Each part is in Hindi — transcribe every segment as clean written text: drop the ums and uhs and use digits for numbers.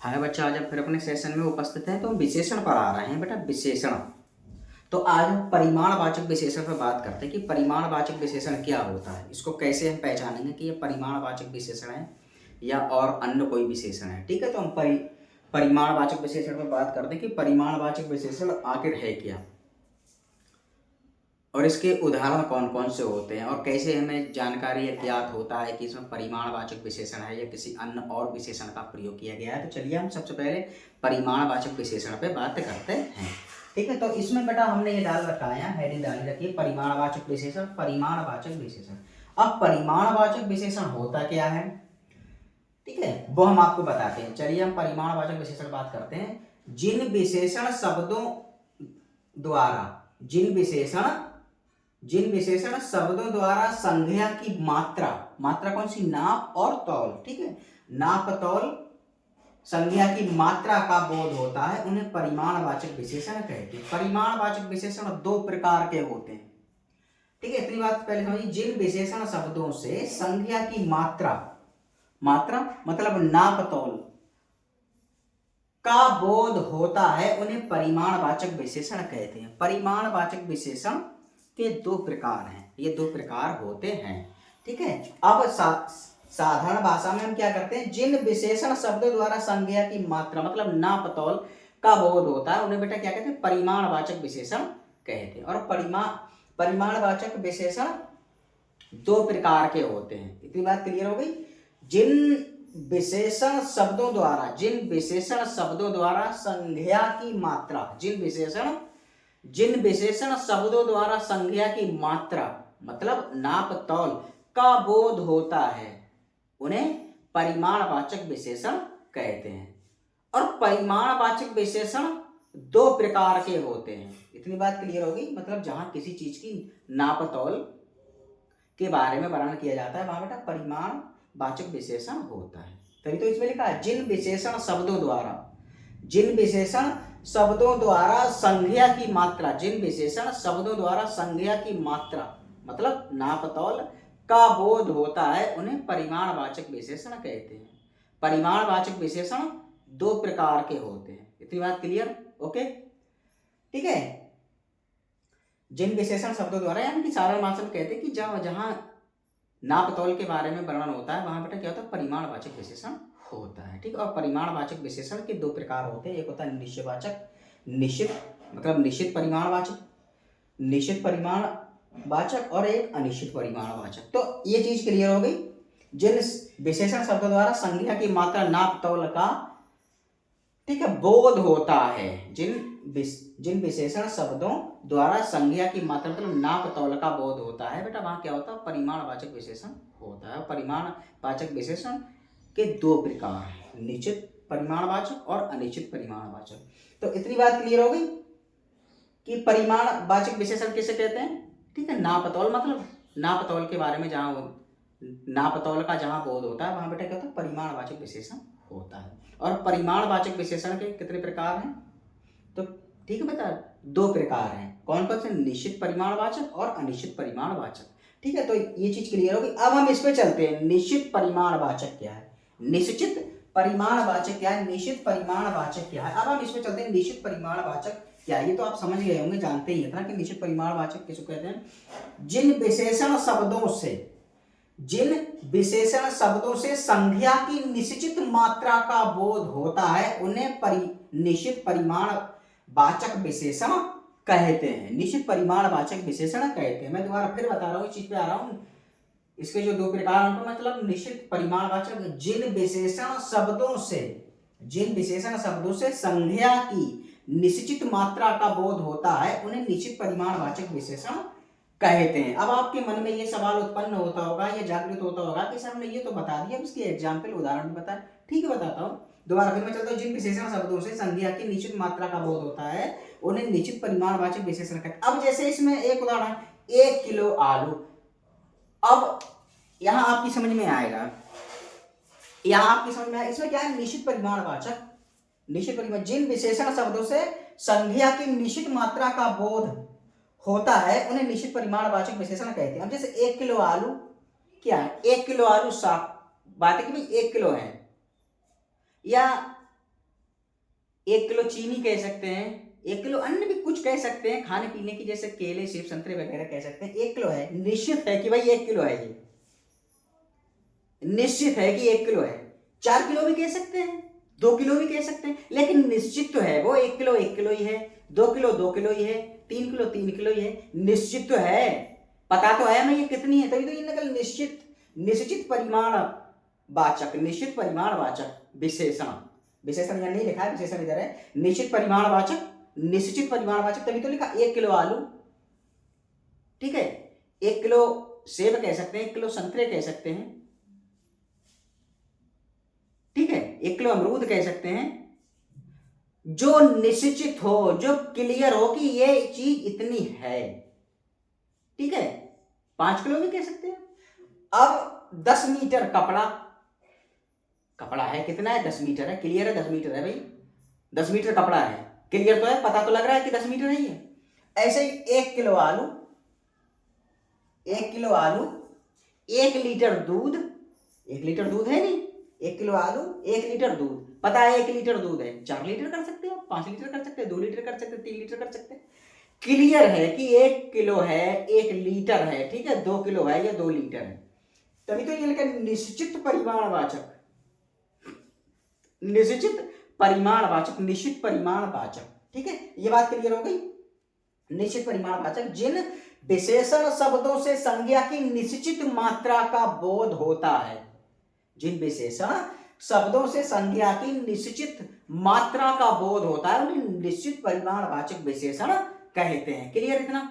हाय बच्चा, आज आप फिर अपने सेशन में उपस्थित हैं। तो हम विशेषण पढ़ा रहे हैं बेटा, विशेषण। तो आज हम परिमाणवाचक विशेषण पर बात करते हैं कि परिमाणवाचक विशेषण क्या होता है, इसको कैसे हम पहचानेंगे कि ये परिमाणवाचक विशेषण है या और अन्य कोई विशेषण है। ठीक है, तो हम परिमाणवाचक विशेषण पर बात करते हैं कि परिमाणवाचक विशेषण आखिर है क्या और इसके उदाहरण कौन कौन से होते हैं और कैसे हमें जानकारी या ज्ञात होता है कि इसमें परिमाणवाचक विशेषण है या किसी अन्य और विशेषण का प्रयोग किया गया है। तो चलिए हम सबसे पहले परिमाणवाचक विशेषण पे बात करते हैं। ठीक है, तो इसमें बेटा हमने ये डाल रखा है, हेडिंग डाली रखी है परिमाणवाचक विशेषण, परिमाणवाचक विशेषण। अब परिमाणवाचक विशेषण होता क्या है, ठीक है, वो हम आपको बताते हैं। चलिए हम परिमाणवाचक विशेषण बात करते हैं। जिन विशेषण शब्दों द्वारा जिन विशेषण शब्दों द्वारा संज्ञा की मात्रा कौन सी, नाप और तौल, ठीक है, नाप तौल संज्ञा की मात्रा का बोध होता है, उन्हें परिमाणवाचक विशेषण कहते हैं। परिमाणवाचक विशेषण दो प्रकार के होते हैं। ठीक है, इतनी बात पहले समझिए। जिन विशेषण शब्दों से संज्ञा की मात्रा मतलब नाप तौल का बोध होता है, उन्हें परिमाणवाचक विशेषण कहते हैं। परिमाणवाचक विशेषण के दो प्रकार हैं, ये दो प्रकार होते हैं। ठीक है, अब साधारण भाषा में हम क्या करते हैं, जिन विशेषण शब्दों द्वारा संज्ञा की मात्रा मतलब नाप तौल का बोध होता है, उन्हें बेटा क्या कहते हैं, परिमाणवाचक विशेषण कहते हैं। और परिमाणवाचक विशेषण दो प्रकार के होते हैं। इतनी बात क्लियर हो गई। जिन विशेषण शब्दों द्वारा संज्ञा की मात्रा, जिन विशेषण शब्दों द्वारा संज्ञा की मात्रा मतलब नाप तौल का बोध होता है, उन्हें परिमाणवाचक विशेषण कहते हैं। और परिमाणवाचक विशेषण दो प्रकार के होते हैं। इतनी बात क्लियर होगी। मतलब जहां किसी चीज की नाप तौल के बारे में वर्णन किया जाता है, वहां बेटा परिमाणवाचक विशेषण होता है। तभी तो इसमें लिखा है जिन विशेषण शब्दों द्वारा संज्ञा की मात्रा, जिन विशेषण शब्दों द्वारा संज्ञा की मात्रा मतलब नाप तौल का बोध होता है, उन्हें परिमाणवाचक विशेषण कहते हैं। परिमाणवाचक विशेषण दो प्रकार के होते हैं। इतनी बात क्लियर, ओके, ठीक है। जिन विशेषण शब्दों द्वारा, यानी कि साधारण भाषा में कहते हैं कि जहां नाप तौल के बारे में वर्णन होता है, वहां बेटा क्या होता है, परिमाणवाचक विशेषण होता है। ठीक, और परिमाणवाचक विशेषण के दो प्रकार होते हैं। एक होता है निश्चित परिमाणवाचक और एक अनिश्चित परिमाणवाचक। तो ये चीज क्लियर हो गई। जिन विशेषण शब्दों द्वारा संज्ञा की मात्रा नाप तौल का, ठीक है, बोध होता है, जिन विशेषण शब्दों द्वारा संज्ञा की मात्रा मतलब नाप तौल का बोध होता है, बेटा वहां क्या होता है, परिमाणवाचक विशेषण होता है। परिमाणवाचक विशेषण के दो प्रकार हैं, निश्चित परिमाणवाचक और अनिश्चित परिमाणवाचक। तो इतनी बात क्लियर हो गई कि परिमाणवाचक विशेषण किसे कहते हैं। ठीक है, नाप तौल मतलब नाप तौल के बारे में जहां नाप तौल का जहां बोध होता है, वहां बेटा क्या होता है, परिमाणवाचक विशेषण होता है। और परिमाणवाचक विशेषण के कितने प्रकार हैं, तो ठीक है बेटा, दो प्रकार हैं। कौन कौन से, निश्चित परिमाणवाचक और अनिश्चित परिमाणवाचक। ठीक है, तो ये चीज क्लियर होगी। अब हम इस पे चलते हैं, निश्चित परिमाणवाचक क्या है, निश्चित परिमाणवाचक क्या है, निश्चित परिमाणवाचक क्या है। अब हम इसमें चलते हैं, निश्चित परिमाणवाचक क्या है। ये तो आप समझ गए होंगे, जानते ही है कि निश्चित परिमाणवाचक किसको कहते हैं। जिन विशेषण शब्दों से संज्ञा की निश्चित मात्रा का बोध होता है, उन्हें निश्चित परिमाणवाचक विशेषण कहते हैं। निश्चित परिमाणवाचक विशेषण कहते हैं। मैं दोबारा फिर बता रहा हूँ, इस चीज पे आ रहा हूँ। इसके जो दो प्रकार हैं, मतलब निश्चित परिमाणवाचक, जिन विशेषण शब्दों से संज्ञा की निश्चित मात्रा का बोध होता है, उन्हें निश्चित परिमाणवाचक विशेषण कहते हैं। अब आपके मन में ये सवाल उत्पन्न होता होगा, ये जागृत होता होगा कि सर हमने ये तो बता दिया, इसकी एग्जाम्पल उदाहरण भी बताया। ठीक है, बताता हूँ दोबारा फिर मैं चलता हूँ। जिन विशेषण शब्दों से संज्ञा की निश्चित मात्रा का बोध होता है, उन्हें निश्चित परिमाणवाचक विशेषण कहते हैं। अब जैसे इसमें एक उदाहरण, 1 किलो आलू। अब यहां आपकी समझ में आएगा, इसमें क्या है, निश्चित परिमाणवाचक, जिन विशेषण शब्दों से संज्ञा की निश्चित मात्रा का बोध होता है, उन्हें निश्चित परिमाणवाचक विशेषण कहते हैं। अब जैसे 1 किलो आलू क्या है, 1 किलो आलू साफ बात है कि भाई 1 किलो है, या 1 किलो चीनी कह सकते हैं, 1 किलो अन्य भी कुछ कह सकते हैं खाने पीने की, जैसे केले सेब संतरे वगैरह कह सकते हैं। 1 किलो है, निश्चित है कि भाई 1 किलो है, ये निश्चित है कि 1 किलो है। 4 किलो भी कह सकते हैं, 2 किलो भी कह सकते हैं, लेकिन निश्चित तो है वो 1 किलो 1 किलो ही है, 2 किलो 2 किलो ही है, 3 किलो 3 किलो ही है, निश्चित तो है, पता तो है हमें ये कितनी है, तभी तो ये निकल निश्चित। निश्चित परिमाण वाचक, निश्चित परिमाण वाचक विशेषण, विशेषण यहाँ नहीं लिखा है, विशेषण इधर है। निश्चित परिमाण वाचक, निश्चित परिमाण वाचक, तभी तो लिखा 1 किलो आलू, ठीक है, 1 किलो सेब कह सकते हैं, 1 किलो संतरे कह सकते हैं, ठीक है, 1 किलो अमरूद कह सकते हैं। जो निश्चित हो, जो क्लियर हो कि ये चीज इतनी है, ठीक है। 5 किलो भी कह सकते हैं। अब 10 मीटर कपड़ा, कपड़ा है कितना है, 10 मीटर है, क्लियर है 10 मीटर है भाई, 10 मीटर कपड़ा है, क्लियर तो है, पता तो लग रहा है कि 10 मीटर है ये। ऐसे ही 1 किलो आलू, 1 किलो आलू, 1 लीटर दूध, 1 लीटर दूध है नहीं, 1 किलो आलू 1 लीटर दूध, पता है 1 लीटर दूध है, 4 लीटर कर सकते हो, 5 लीटर कर सकते हैं, 2 लीटर कर सकते हैं, 3 लीटर कर सकते हैं। क्लियर है कि 1 किलो है, 1 लीटर है, ठीक है, 2 किलो है या 2 लीटर है, तभी तो ये लिखा निश्चित परिमाणवाचक, निश्चित परिमाणवाचक, निश्चित परिमाणवाचक, ठीक है, ये बात क्लियर हो गई। निश्चित परिमाणवाचक जिन विशेषण शब्दों से संज्ञा की निश्चित मात्रा का बोध होता है, जिन विशेषण शब्दों से संज्ञा की निश्चित मात्रा का बोध होता है उन्हें निश्चित परिमाणवाचक विशेषण कहते हैं। क्लियर इतना,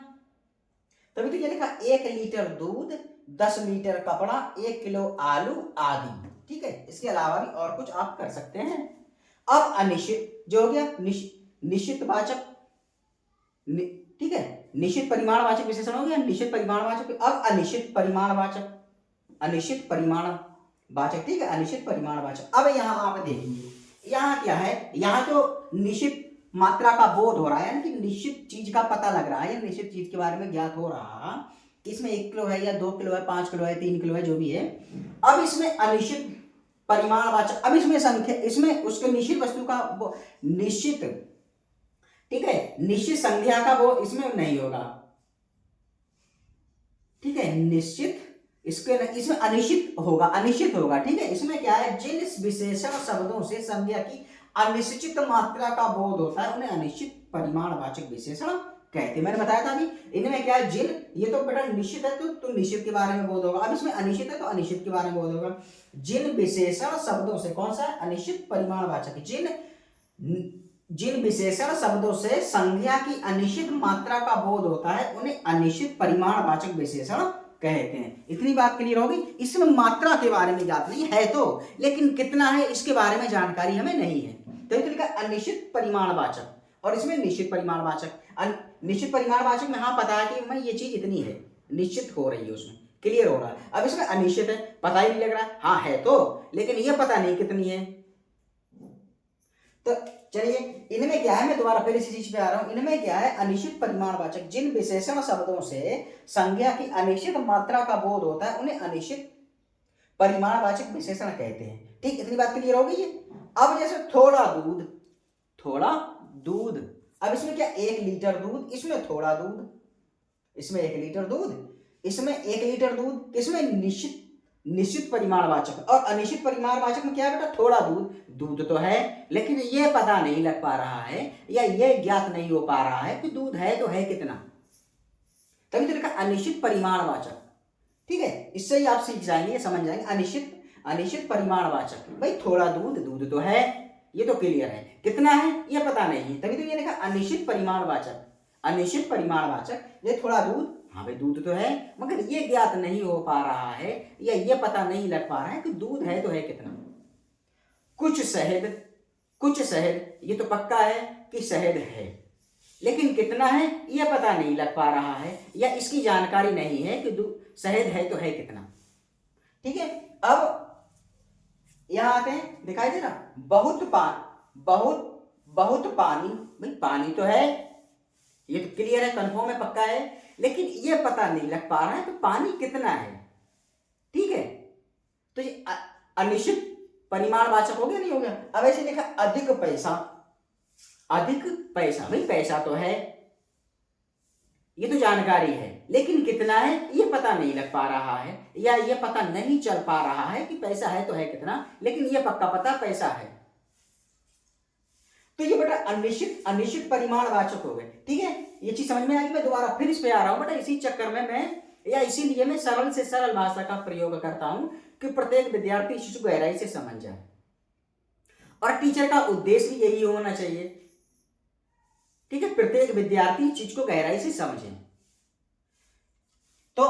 तभी तो ये लिखा 1 लीटर दूध, 10 मीटर कपड़ा, 1 किलो आलू आदि, ठीक है। इसके अलावा भी और कुछ आप कर सकते हैं। अब अनिश्चित जो हो गया निश्चित वाचक, ठीक है, निश्चित परिमाणवाचक विशेषण हो गया, निश्चित परिमाणवाचक। अब अनिश्चित परिमाणवाचक, अनिश्चित परिमाणवाचक, ठीक है, अनिश्चित परिमाणवाचक। अब यहां आप देखिए यहां क्या है, यहां तो निश्चित मात्रा का बोध हो रहा है, यानी कि निश्चित चीज का पता लग रहा है, या निश्चित चीज के बारे में ज्ञात हो रहा कि इसमें 1 किलो है या 2 किलो है, 5 किलो है, 3 किलो है, जो भी है। अब इसमें अनिश्चित परिमाणवाचक, अब इसमें संख्या, इसमें उसके निश्चित वस्तु का वो निश्चित, ठीक है, निश्चित संख्या का वो इसमें नहीं होगा, ठीक है, निश्चित इसके इसमें अनिश्चित होगा, अनिश्चित होगा, ठीक है। इसमें क्या है, जिन विशेषण शब्दों से संज्ञा की अनिश्चित मात्रा का बोध होता है उन्हें अनिश्चित परिमाणवाचक विशेषण कहते हैं। मैंने बताया था अभी, इनमें क्या है, जिन, ये तो बेटा निश्चित है तो निश्चित के बारे में बोध होगा, अब इसमें अनिश्चित है तो अनिश्चित के बारे में बोध होगा। जिन विशेषण शब्दों से, कौन सा है, अनिश्चित परिमाणवाचक, जिन विशेषण शब्दों से संज्ञा की अनिश्चित मात्रा का बोध होता है उन्हें अनिश्चित परिमाणवाचक विशेषण कहते हैं। इतनी बात क्लियर होगी। इसमें मात्रा के बारे में ज्ञात नहीं है तो, लेकिन कितना है इसके बारे में जानकारी हमें नहीं है, तो लिखा अनिश्चित परिमाणवाचक, और इसमें निश्चित परिमाणवाचक। निश्चित परिमाणवाचक में हाँ पता है कि मैं ये चीज इतनी है, निश्चित हो रही है, उसमें क्लियर हो रहा है। अब इसमें अनिश्चित है, पता ही नहीं लग रहा है, हाँ है तो, लेकिन ये पता नहीं कितनी है। तो चलिए इनमें क्या है, मैं दोबारा फिर इसी चीज पे आ रहा हूं, इनमें क्या है, अनिश्चित परिमाणवाचक, जिन विशेषण शब्दों से संज्ञा की अनिश्चित मात्रा का बोध होता है उन्हें अनिश्चित परिमाणवाचक विशेषण कहते हैं। ठीक, इतनी बात क्लियर हो गई है। अब जैसे थोड़ा दूध, थोड़ा दूध, अब इसमें क्या, 1 लीटर दूध, इसमें थोड़ा दूध, इसमें 1 लीटर दूध, इसमें 1 लीटर दूध, इसमें निश्चित परिमाणवाचक, और अनिश्चित परिमाणवाचक में क्या है बेटा, थोड़ा दूध, दूध तो है लेकिन ये पता नहीं लग पा रहा है, या ये ज्ञात नहीं हो पा रहा है कि दूध है तो है कितना, तभी तो लिखा अनिश्चित परिमाणवाचक। ठीक है, इससे ही आप सीख जाएंगे, समझ जाएंगे। अनिश्चित परिमाणवाचक, भाई थोड़ा दूध, दूध तो है, ये तो क्लियर है, कितना है ये पता नहीं है, तभी तो ये लिखा अनिश्चित परिमाणवाचक। अनिश्चित परिमाणवाचक, ये थोड़ा दूध, हाँ भाई दूध तो है, मगर ये ज्ञात नहीं हो पा रहा है, या ये पता नहीं लग पा रहा है कि दूध है तो है कितना। कुछ शहद, ये तो पक्का है कि शहद है, लेकिन कितना है ये पता नहीं लग पा रहा है, या इसकी जानकारी नहीं है कि शहद है तो है कितना। ठीक है, अब यहां आते हैं, दिखाई दे रहा, बहुत पानी, भाई पानी तो है, ये तो क्लियर है, कंफर्म है, पक्का है, लेकिन ये पता नहीं लग पा रहा है कि पानी कितना है। ठीक है, तो ये अनिश्चित परिमाणवाचक हो गया, नहीं हो गया। अब ऐसे लिखा अधिक पैसा, अधिक पैसा, भाई पैसा तो है, ये तो जानकारी है, लेकिन कितना है ये पता नहीं लग पा रहा है, या ये पता नहीं चल पा रहा है कि पैसा है तो है कितना, लेकिन ये पक्का पता पैसा है। तो ये बेटा अनिश्चित अनिश्चित परिमाणवाचक हो गए। ठीक है, ये चीज समझ में आई। मैं दोबारा फिर इस पे आ रहा हूं बेटा, इसी चक्कर में मैं, या इसीलिए मैं सरल से सरल भाषा का प्रयोग करता हूं कि प्रत्येक विद्यार्थी इस चीज को गहराई से समझ जाए, और टीचर का उद्देश्य भी यही होना चाहिए। ठीक है, प्रत्येक विद्यार्थी चीज को गहराई से समझे। तो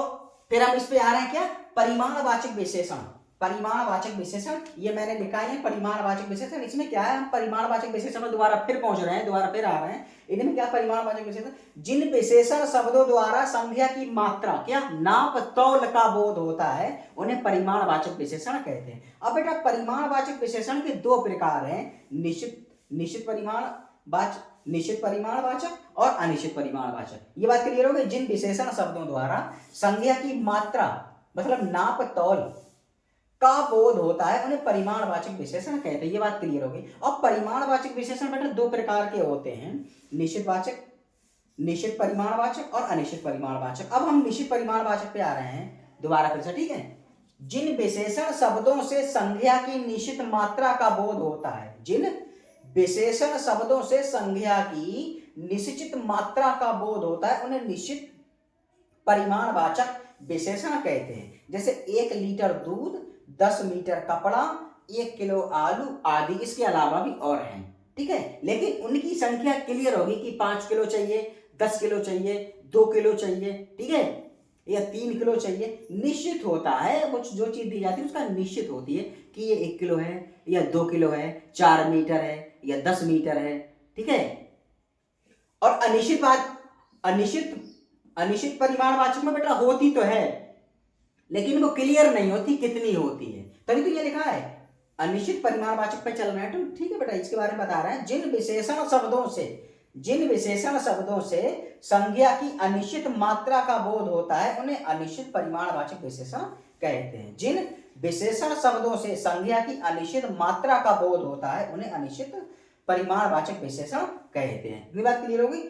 फिर हम इस पे आ रहे हैं क्या, परिमाणवाचक विशेषण। परिमाणवाचक विशेषण ये मैंने लिखा है, परिमाणवाचक विशेषण। इसमें क्या है, हम परिमाणवाचक विशेषण में दोबारा फिर पहुंच रहे हैं, दोबारा फिर आ रहे हैं। इनमें क्या, परिमाणवाचक विशेषण जिन विशेषण शब्दों द्वारा संख्या की मात्रा, क्या, नाप तौल का बोध होता है, उन्हें परिमाणवाचक विशेषण कहते हैं। अब बेटा परिमाणवाचक विशेषण के दो प्रकार हैं, निश्चित परिमाणवाचक और अनिश्चित परिमाणवाचक। ये बात क्लियर हो गई। जिन विशेषण शब्दों द्वारा संख्या की मात्रा मतलब नाप तौल का बोध होता है, उन्हें परिमाणवाचक विशेषण कहते हैं। ये बात क्लियर हो गई। अब परिमाणवाचक विशेषण बेटा दो प्रकार के होते हैं, निश्चित परिमाणवाचक और अनिश्चित परिमाणवाचक। अब हम निश्चित परिमाणवाचक पे आ रहे हैं दोबारा फिर से। ठीक है, जिन विशेषण शब्दों से संख्या की निश्चित मात्रा का बोध होता है, जिन विशेषण शब्दों से संख्या की निश्चित मात्रा का बोध होता है, उन्हें निश्चित परिमाणवाचक विशेषण कहते हैं। जैसे 1 लीटर दूध, 10 मीटर कपड़ा, 1 किलो आलू आदि, इसके अलावा भी और हैं। ठीक है, लेकिन उनकी संख्या क्लियर होगी कि 5 किलो चाहिए, 10 किलो चाहिए, 2 किलो चाहिए, ठीक है, या 3 किलो चाहिए। निश्चित होता है, कुछ जो चीज दी जाती है उसका निश्चित होती है कि ये 1 किलो है या 2 किलो है, 4 मीटर है या 10 मीटर है। ठीक है, और अनिश्चित परिमाणवाचक में बेटा होती तो है, लेकिन वो क्लियर नहीं होती कितनी होती है, तभी तो ये लिखा है अनिश्चित परिमाणवाचक पे चल रहे हैं। तो ठीक है बेटा, इसके बारे में बता रहे हैं। जिन विशेषण शब्दों से संख्या की अनिश्चित मात्रा का बोध होता है, उन्हें अनिश्चित परिमाणवाचक विशेषण कहते हैं। जिन विशेषण शब्दों से संख्या की अनिश्चित मात्रा का बोध होता है, उन्हें अनिश्चित परिमाणवाचक विशेषण कहते हैं। ये बात क्लियर होगी।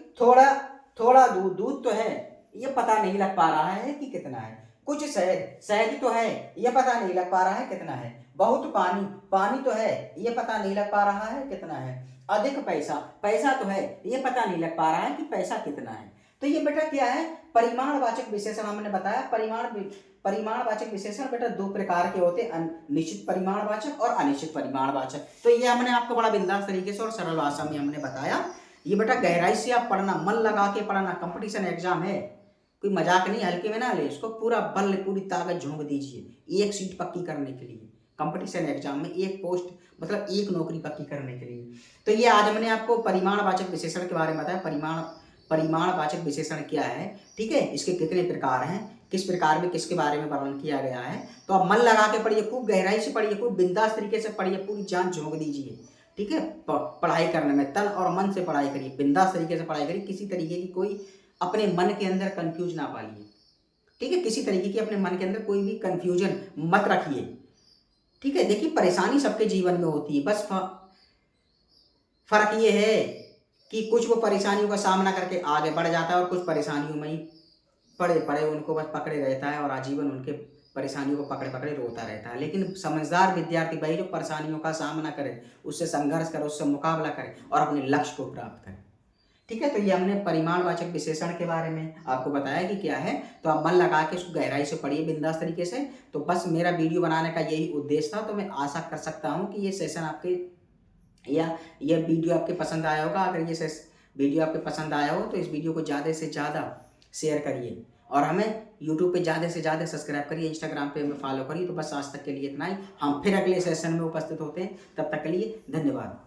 थोड़ा दूध तो है, ये पता नहीं लग पा रहा है कि कितना है। कुछ शहद तो है, ये पता नहीं लग पा रहा है कितना है। बहुत पानी तो है, ये पता नहीं लग पा रहा है कितना है। अधिक पैसा तो है, ये पता नहीं लग पा रहा है कि पैसा कितना है। तो ये बेटा क्या है, परिमाणवाचक विशेषण हमने बताया। परिमाणवाचक विशेषण बेटा दो प्रकार के होते हैं, निश्चित परिमाणवाचक और अनिश्चित परिमाणवाचक। तो ये हमने आपको बड़ा बिंदास तरीके से और सरल भाषा में हमने बताया। ये बेटा गहराई से आप पढ़ना, मन लगा के पढ़ना। कंपटीशन एग्जाम है, कोई मजाक नहीं, हल्के में ना ले इसको, पूरी ताकत झोंक दीजिए एक सीट पक्की करने के लिए। कंपटीशन एग्जाम में एक पोस्ट मतलब एक नौकरी पक्की करने के लिए। तो ये आज हमने आपको परिमाणवाचक विशेषण के बारे में बताया। परिमाणवाचक विशेषण क्या है, ठीक है, इसके कितने प्रकार हैं, किस प्रकार में किसके बारे में वर्णन किया गया है। तो आप मन लगा के पढ़िए, खूब गहराई से पढ़िए, खूब बिंदास तरीके से पढ़िए, पूरी जान झोंक दीजिए। ठीक है, पढ़ाई करने में तन और मन से पढ़ाई करिए, बिंदास तरीके से पढ़ाई करिए। किसी तरीके की कोई अपने मन के अंदर कंफ्यूज ना पालिए। ठीक है, किसी तरीके की अपने मन के अंदर कोई भी कंफ्यूजन मत रखिए। ठीक है, देखिए परेशानी सबके जीवन में होती है, बस फर्क ये है कि कुछ वो परेशानियों का सामना करके आगे बढ़ जाता है और कुछ परेशानियों में ही पड़े उनको बस पकड़े रहता है और आजीवन उनके परेशानियों को पकड़े रोता रहता है। लेकिन समझदार विद्यार्थी भाई जो परेशानियों का सामना करे, उससे संघर्ष करे, उससे मुकाबला करे और अपने लक्ष्य को प्राप्त करे। ठीक है, तो ये हमने परिमाणवाचक विशेषण के बारे में आपको बताया कि क्या है। तो आप मन लगा के इसको गहराई से पढ़िए बिंदास तरीके से। तो बस मेरा वीडियो बनाने का यही उद्देश्य था। तो मैं आशा कर सकता हूँ कि ये सेशन आपके या यह वीडियो आपके पसंद आया होगा। अगर ये वीडियो आपके पसंद आया हो तो इस वीडियो को ज़्यादा से ज़्यादा शेयर करिए और हमें यूट्यूब पे ज़्यादा से ज़्यादा सब्सक्राइब करिए, इंस्टाग्राम पे हमें फॉलो करिए। तो बस आज तक के लिए इतना ही। हम फिर अगले सेशन में उपस्थित होते हैं, तब तक के लिए धन्यवाद।